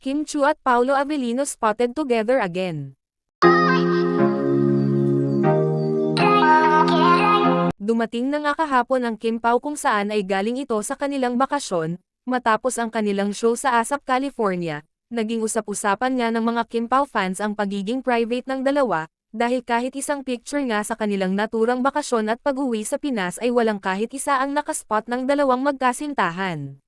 Kim Chu at Paolo Avellino spotted together again. Dumating na nga kahapon ang Kim Pao kung saan ay galing ito sa kanilang bakasyon, matapos ang kanilang show sa ASAP, California. Naging usap-usapan nga ng mga Kim Pao fans ang pagiging private ng dalawa, dahil kahit isang picture nga sa kanilang naturang bakasyon at pag-uwi sa Pinas ay walang kahit isa ang nakaspot ng dalawang magkasintahan.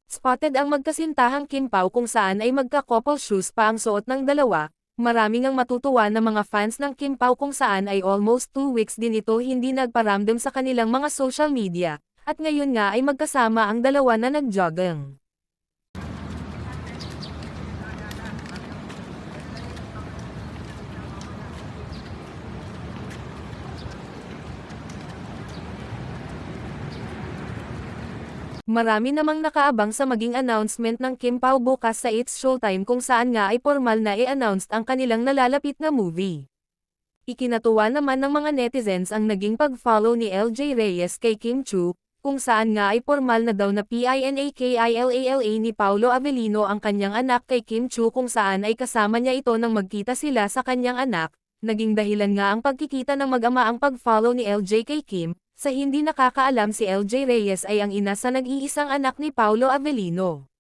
Spotted ang magkasintahang Kim Pao kung saan ay magka-couple shoes pa ang suot ng dalawa. Maraming ang matutuwa na mga fans ng Kim Pao kung saan ay almost 2 weeks din ito hindi nagparamdam sa kanilang mga social media, at ngayon nga ay magkasama ang dalawa na nag-jogging. Marami namang nakaabang sa maging announcement ng Kim Pao bukas sa It's Showtime kung saan nga ay formal na i-announced ang kanilang nalalapit na movie. Ikinatuwa naman ng mga netizens ang naging pag-follow ni LJ Reyes kay Kim Chu, kung saan nga ay formal na daw na pinakilala ni Paolo Avellino ang kanyang anak kay Kim Chu kung saan ay kasama niya ito nang magkita sila sa kanyang anak. Naging dahilan nga ang pagkikita ng mag-ama ang pag-follow ni LJ kay Kim. Sa hindi nakakaalam, si LJ Reyes ay ang ina sa nag-iisang anak ni Paolo Avellino.